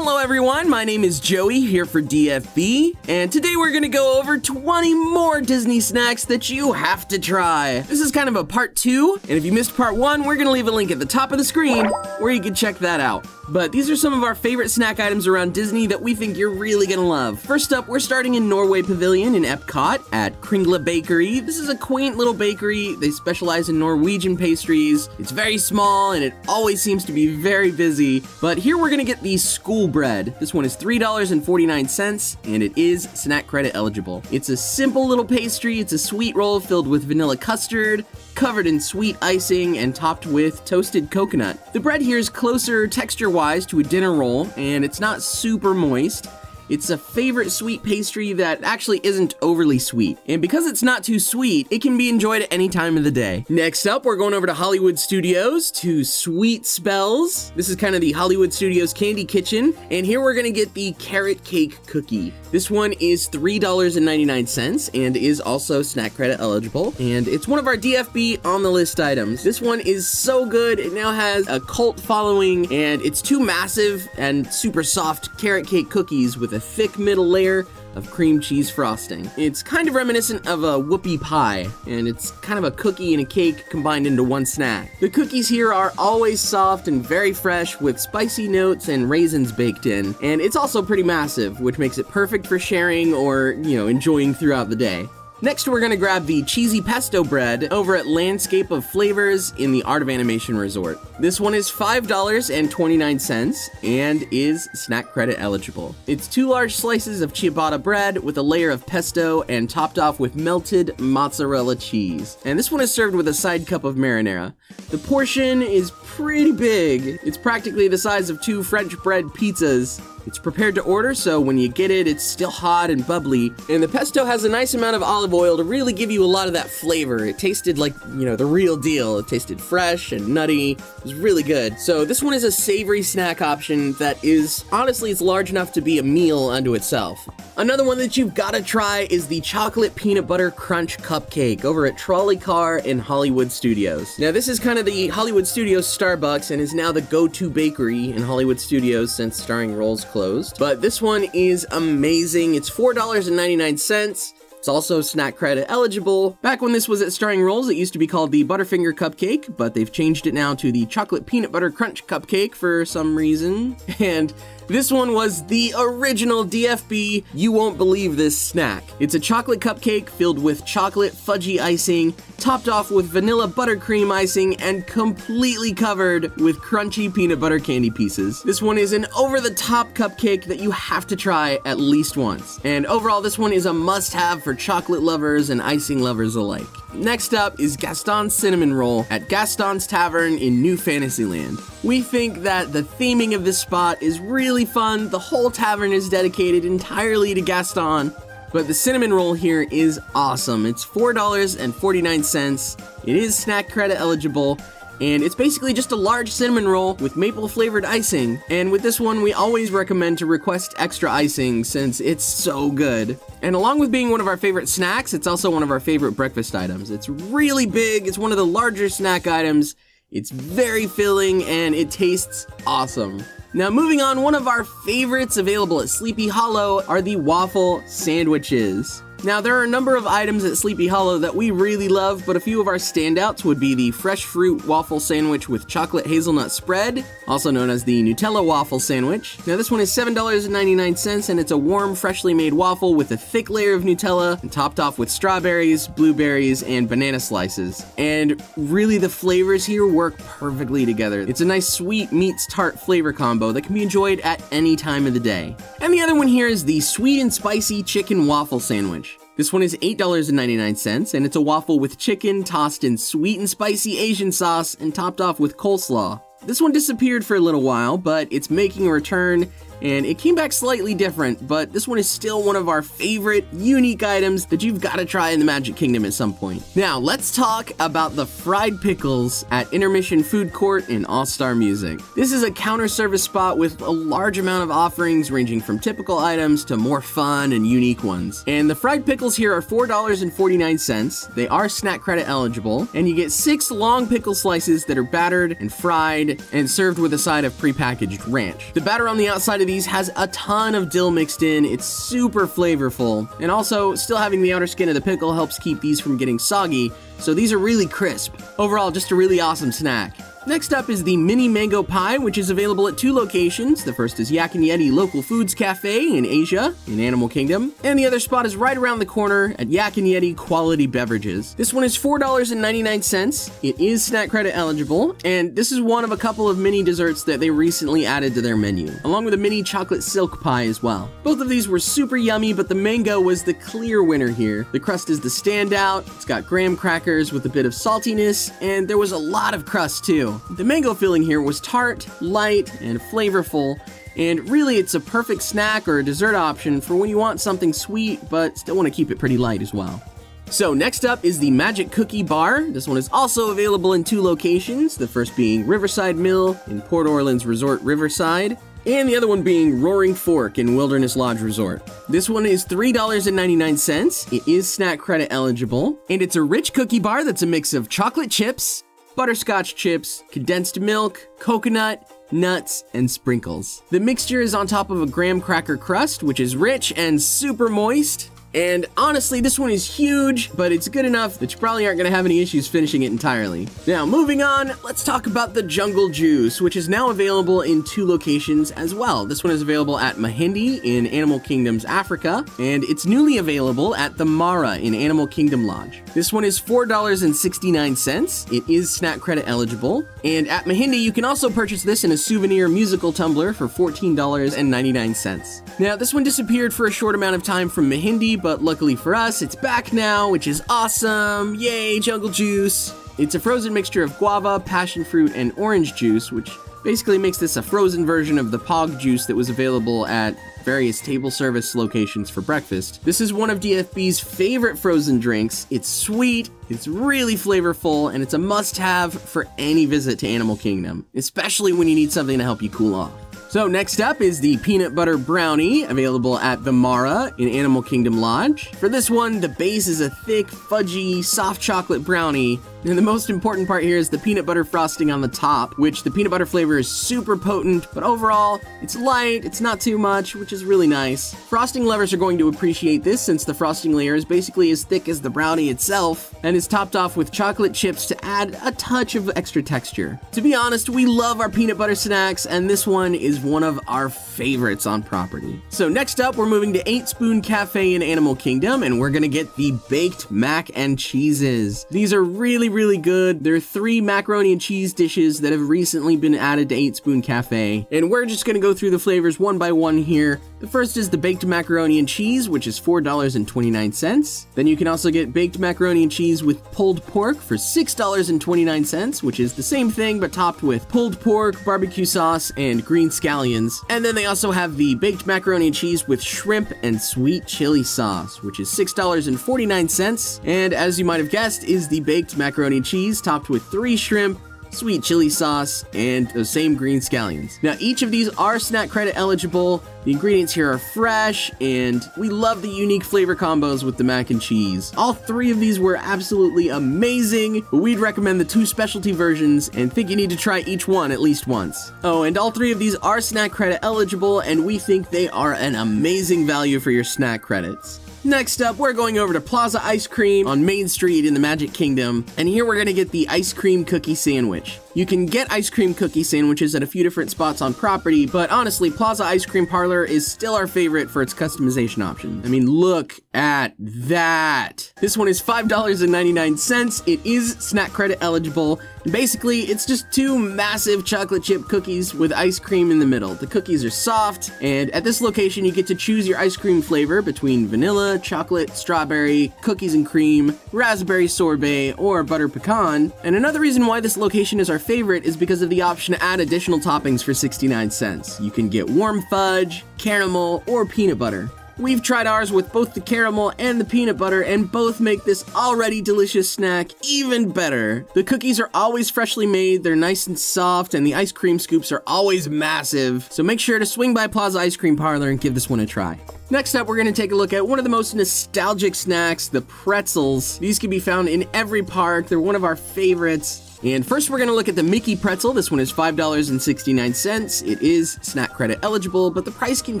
Hello everyone, my name is Joey here for DFB, and today we're gonna go over 20 more Disney snacks that you have to try. This is kind of a part 2, and if you missed part 1, we're gonna leave a link at the top of the screen where you can check that out. But these are some of our favorite snack items around Disney that we think you're really gonna love. First up, we're starting in Norway Pavilion in Epcot at Kringle Bakery. This is a quaint little bakery. They specialize in Norwegian pastries. It's very small and it always seems to be very busy. But here we're gonna get the school bread. This one is $3.49 and it is snack credit eligible. It's a simple little pastry. It's a sweet roll filled with vanilla custard, covered in sweet icing and topped with toasted coconut. The bread here is closer texture-wise to a dinner roll, and it's not super moist. It's a favorite sweet pastry that actually isn't overly sweet. And because it's not too sweet, it can be enjoyed at any time of the day. Next up, we're going over to Hollywood Studios to Sweet Spells. This is kind of the Hollywood Studios candy kitchen. And here we're gonna get the carrot cake cookie. This one is $3.99 and is also snack credit eligible. And it's one of our DFB on the list items. This one is so good. It now has a cult following, and it's two massive and super soft carrot cake cookies with a thick middle layer of cream cheese frosting. It's kind of reminiscent of a whoopie pie, and it's kind of a cookie and a cake combined into one snack. The cookies here are always soft and very fresh with spicy notes and raisins baked in, and it's also pretty massive, which makes it perfect for sharing or, enjoying throughout the day. Next, we're gonna grab the cheesy pesto bread over at Landscape of Flavors in the Art of Animation Resort. This one is $5.29 and is snack credit eligible. It's 2 large slices of ciabatta bread with a layer of pesto and topped off with melted mozzarella cheese. And this one is served with a side cup of marinara. The portion is pretty big. It's practically the size of 2 French bread pizzas. It's prepared to order, so when you get it, it's still hot and bubbly. And the pesto has a nice amount of olive oil to really give you a lot of that flavor. It tasted like, the real deal. It tasted fresh and nutty. It was really good. So this one is a savory snack option that is, honestly, it's large enough to be a meal unto itself. Another one that you've got to try is the chocolate peanut butter crunch cupcake over at Trolley Car in Hollywood Studios. Now, this is kind of the Hollywood Studios Starbucks and is now the go-to bakery in Hollywood Studios since Starring Roll's closed. But this one is amazing. It's $4.99. It's also snack credit eligible. Back when this was at Starring Rolls, it used to be called the Butterfinger Cupcake, but they've changed it now to the Chocolate Peanut Butter Crunch Cupcake for some reason. And this one was the original DFB, you won't believe this snack. It's a chocolate cupcake filled with chocolate fudgy icing, topped off with vanilla buttercream icing, and completely covered with crunchy peanut butter candy pieces. This one is an over-the-top cupcake that you have to try at least once. And overall, this one is a must-have for chocolate lovers and icing lovers alike. Next up is Gaston's Cinnamon Roll at Gaston's Tavern in New Fantasyland. We think that the theming of this spot is really fun. The whole tavern is dedicated entirely to Gaston, but the cinnamon roll here is awesome. It's $4.49. It is snack credit eligible, and it's basically just a large cinnamon roll with maple flavored icing. And with this one, we always recommend to request extra icing since it's so good. And along with being one of our favorite snacks, it's also one of our favorite breakfast items. It's really big, it's one of the larger snack items, it's very filling, and it tastes awesome. Now moving on, one of our favorites available at Sleepy Hollow are the waffle sandwiches. Now, there are a number of items at Sleepy Hollow that we really love, but a few of our standouts would be the fresh fruit waffle sandwich with chocolate hazelnut spread, also known as the Nutella waffle sandwich. Now, this one is $7.99, and it's a warm, freshly made waffle with a thick layer of Nutella and topped off with strawberries, blueberries, and banana slices. And really, the flavors here work perfectly together. It's a nice sweet meets tart flavor combo that can be enjoyed at any time of the day. And the other one here is the sweet and spicy chicken waffle sandwich. This one is $8.99, and it's a waffle with chicken tossed in sweet and spicy Asian sauce and topped off with coleslaw. This one disappeared for a little while, but it's making a return, and it came back slightly different, but this one is still one of our favorite unique items that you've got to try in the Magic Kingdom at some point. Now, let's talk about the fried pickles at Intermission Food Court in All-Star Music. This is a counter service spot with a large amount of offerings ranging from typical items to more fun and unique ones. And the fried pickles here are $4.49. They are snack credit eligible, and you get 6 long pickle slices that are battered and fried and served with a side of prepackaged ranch. The batter on the outside of these has a ton of dill mixed in. It's super flavorful. And also, still having the outer skin of the pickle helps keep these from getting soggy, so these are really crisp. Overall, just a really awesome snack. Next up is the mini mango pie, which is available at 2 locations. The first is Yak and Yeti Local Foods Cafe in Asia, in Animal Kingdom. And the other spot is right around the corner at Yak and Yeti Quality Beverages. This one is $4.99. It is snack credit eligible, and this is one of a couple of mini desserts that they recently added to their menu, along with a mini chocolate silk pie as well. Both of these were super yummy, but the mango was the clear winner here. The crust is the standout. It's got graham crackers with a bit of saltiness, and there was a lot of crust too. The mango filling here was tart, light, and flavorful, and really it's a perfect snack or a dessert option for when you want something sweet but still want to keep it pretty light as well. So next up is the Magic Cookie Bar. This one is also available in 2 locations, the first being Riverside Mill in Port Orleans Resort Riverside, and the other one being Roaring Fork in Wilderness Lodge Resort. This one is $3.99. It is snack credit eligible, and it's a rich cookie bar that's a mix of chocolate chips, butterscotch chips, condensed milk, coconut, nuts, and sprinkles. The mixture is on top of a graham cracker crust, which is rich and super moist. And honestly, this one is huge, but it's good enough that you probably aren't going to have any issues finishing it entirely. Now, moving on, let's talk about the Jungle Juice, which is now available in 2 locations as well. This one is available at Mahindi in Animal Kingdom's Africa, and it's newly available at the Mara in Animal Kingdom Lodge. This one is $4.69. It is snack credit eligible. And at Mahindi, you can also purchase this in a souvenir musical tumbler for $14.99. Now, this one disappeared for a short amount of time from Mahindi, but luckily for us, it's back now, which is awesome. Yay, Jungle Juice. It's a frozen mixture of guava, passion fruit, and orange juice, which basically makes this a frozen version of the Pog juice that was available at various table service locations for breakfast. This is one of DFB's favorite frozen drinks. It's sweet, it's really flavorful, and it's a must-have for any visit to Animal Kingdom, especially when you need something to help you cool off. So next up is the peanut butter brownie, available at the Mara in Animal Kingdom Lodge. For this one, the base is a thick, fudgy, soft chocolate brownie, and the most important part here is the peanut butter frosting on the top, which the peanut butter flavor is super potent, but overall, it's light, it's not too much, which is really nice. Frosting lovers are going to appreciate this since the frosting layer is basically as thick as the brownie itself, and is topped off with chocolate chips to add a touch of extra texture. To be honest, we love our peanut butter snacks, and this one is one of our favorites on property. So next up, we're moving to 8 Spoon Cafe in Animal Kingdom, and we're gonna get the baked mac and cheeses. These are really good. There are 3 macaroni and cheese dishes that have recently been added to 8 Spoon Cafe, and we're just gonna go through the flavors one by one here. The first is the baked macaroni and cheese, which is $4.29. Then you can also get baked macaroni and cheese with pulled pork for $6.29, which is the same thing but topped with pulled pork, barbecue sauce, and green scallions. And then they also have the baked macaroni and cheese with shrimp and sweet chili sauce, which is $6.49. And as you might have guessed, is the baked macaroni and cheese topped with 3 shrimp, sweet chili sauce, and those same green scallions. Now, each of these are snack credit eligible. The ingredients here are fresh, and we love the unique flavor combos with the mac and cheese. All 3 of these were absolutely amazing, but we'd recommend the 2 specialty versions and think you need to try each one at least once. Oh, and all 3 of these are snack credit eligible, and we think they are an amazing value for your snack credits. Next up, we're going over to Plaza Ice Cream on Main Street in the Magic Kingdom, and here we're gonna get the ice cream cookie sandwich. You can get ice cream cookie sandwiches at a few different spots on property, but honestly, Plaza Ice Cream Parlor is still our favorite for its customization option. I mean, look at that. This one is $5.99. It is snack credit eligible. And basically, it's just 2 massive chocolate chip cookies with ice cream in the middle. The cookies are soft, and at this location, you get to choose your ice cream flavor between vanilla, chocolate, strawberry, cookies and cream, raspberry sorbet, or butter pecan. And another reason why this location is our favorite is because of the option to add additional toppings for 69 cents. You can get warm fudge, caramel, or peanut butter. We've tried ours with both the caramel and the peanut butter, and both make this already delicious snack even better. The cookies are always freshly made, they're nice and soft, and the ice cream scoops are always massive. So make sure to swing by Plaza Ice Cream Parlor and give this one a try. Next up, we're going to take a look at one of the most nostalgic snacks, the pretzels. These can be found in every park. They're one of our favorites. And first we're gonna look at the Mickey pretzel. This one is $5.69. It is snack credit eligible, but the price can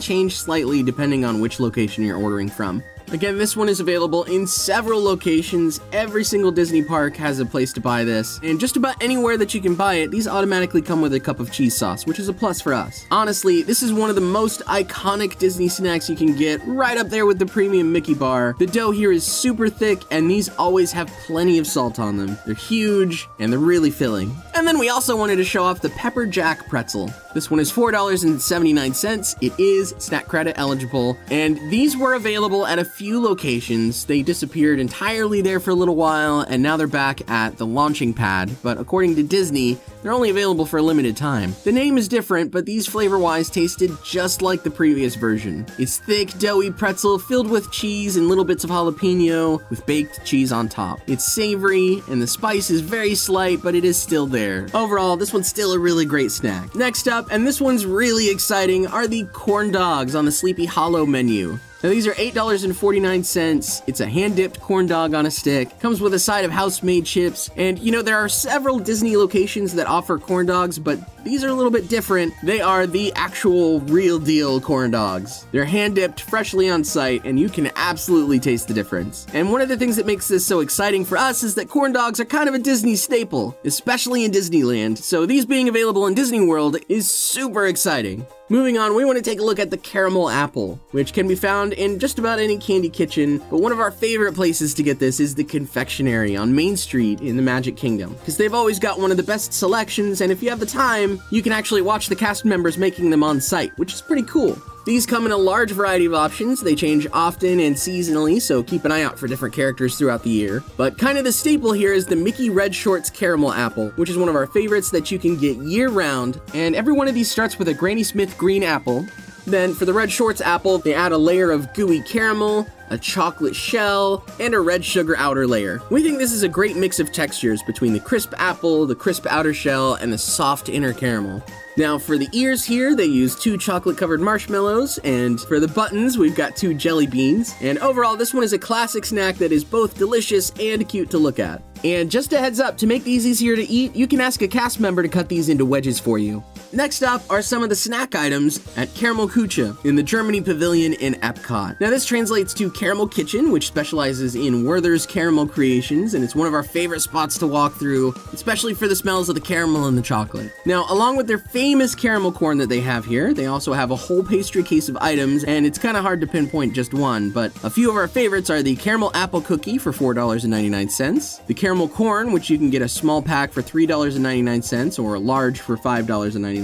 change slightly depending on which location you're ordering from. Again, this one is available in several locations. Every single Disney park has a place to buy this, and just about anywhere that you can buy it, these automatically come with a cup of cheese sauce, which is a plus for us. Honestly, this is one of the most iconic Disney snacks you can get, right up there with the premium Mickey bar. The dough here is super thick, and these always have plenty of salt on them. They're huge, and they're really filling. And then we also wanted to show off the Pepper Jack pretzel. This one is $4.79. It is snack credit eligible, and these were available at a few locations. They disappeared entirely there for a little while, and now they're back at the launching pad, but according to Disney, they're only available for a limited time. The name is different, but these flavor-wise tasted just like the previous version. It's thick, doughy pretzel filled with cheese and little bits of jalapeno with baked cheese on top. It's savory, and the spice is very slight, but it is still there. Overall, this one's still a really great snack. Next up, and this one's really exciting, are the corn dogs on the Sleepy Hollow menu. Now these are $8.49. It's a hand-dipped corn dog on a stick. Comes with a side of house-made chips. And you know, there are several Disney locations that offer corn dogs, but these are a little bit different. They are the actual real deal corn dogs. They're hand-dipped, freshly on site, and you can absolutely taste the difference. And one of the things that makes this so exciting for us is that corn dogs are kind of a Disney staple, especially in Disneyland. So these being available in Disney World is super exciting. Moving on, we want to take a look at the caramel apple, which can be found in just about any candy kitchen, but one of our favorite places to get this is the confectionery on Main Street in the Magic Kingdom, because they've always got one of the best selections, and if you have the time, you can actually watch the cast members making them on site, which is pretty cool. These come in a large variety of options. They change often and seasonally, so keep an eye out for different characters throughout the year. But kind of the staple here is the Mickey Red Shorts Caramel Apple, which is one of our favorites that you can get year-round. And every one of these starts with a Granny Smith green apple. Then for the Red Shorts apple, they add a layer of gooey caramel, a chocolate shell, and a red sugar outer layer. We think this is a great mix of textures between the crisp apple, the crisp outer shell, and the soft inner caramel. Now for the ears here, they use 2 chocolate-covered marshmallows, and for the buttons, we've got 2 jelly beans. And overall, this one is a classic snack that is both delicious and cute to look at. And just a heads up, to make these easier to eat, you can ask a cast member to cut these into wedges for you. Next up are some of the snack items at Caramel Kucha in the Germany Pavilion in Epcot. Now this translates to Caramel Kitchen, which specializes in Werther's caramel creations, and it's one of our favorite spots to walk through, especially for the smells of the caramel and the chocolate. Now, along with their famous caramel corn that they have here, they also have a whole pastry case of items, and it's kind of hard to pinpoint just one, but a few of our favorites are the caramel apple cookie for $4.99, the caramel corn, which you can get a small pack for $3.99 or a large for $5.99,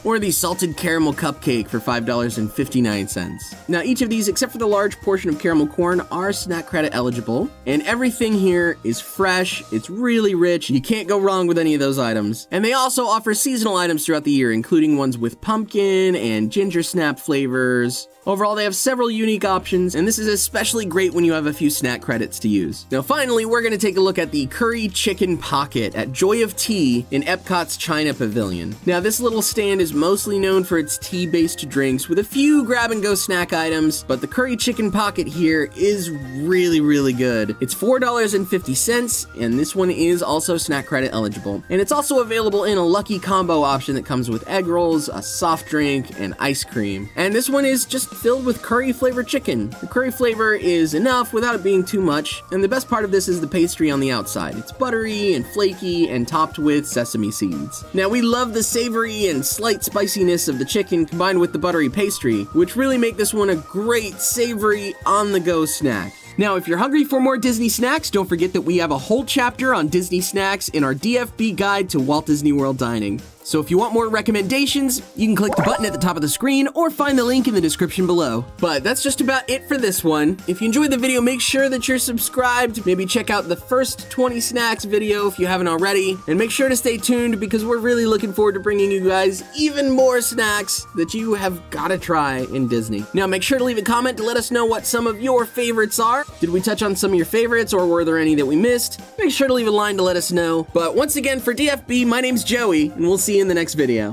or the salted caramel cupcake for $5.59. Now each of these, except for the large portion of caramel corn, are snack credit eligible, and everything here is fresh, it's really rich, you can't go wrong with any of those items. And they also offer seasonal items throughout the year, including ones with pumpkin and ginger snap flavors. Overall, they have several unique options, and this is especially great when you have a few snack credits to use. Now finally, we're going to take a look at the Curry Chicken Pocket at Joy of Tea in Epcot's China Pavilion. Now this little stand is mostly known for its tea-based drinks with a few grab-and-go snack items, but the Curry Chicken Pocket here is really good. It's $4.50, and this one is also snack credit eligible. And it's also available in a lucky combo option that comes with egg rolls, a soft drink, and ice cream. And this one is just filled with curry-flavored chicken. The curry flavor is enough without it being too much, and the best part of this is the pastry on the outside. It's buttery and flaky and topped with sesame seeds. Now we love the savory and slight spiciness of the chicken combined with the buttery pastry, which really make this one a great savory on-the-go snack. Now, if you're hungry for more Disney snacks, don't forget that we have a whole chapter on Disney snacks in our DFB guide to Walt Disney World dining. So if you want more recommendations, you can click the button at the top of the screen or find the link in the description below. But that's just about it for this one. If you enjoyed the video, make sure that you're subscribed. Maybe check out the first 20 snacks video if you haven't already. And make sure to stay tuned because we're really looking forward to bringing you guys even more snacks that you have gotta try in Disney. Now make sure to leave a comment to let us know what some of your favorites are. Did we touch on some of your favorites or were there any that we missed? Make sure to leave a line to let us know. But once again, for DFB, my name's Joey, and we'll see you in the next video.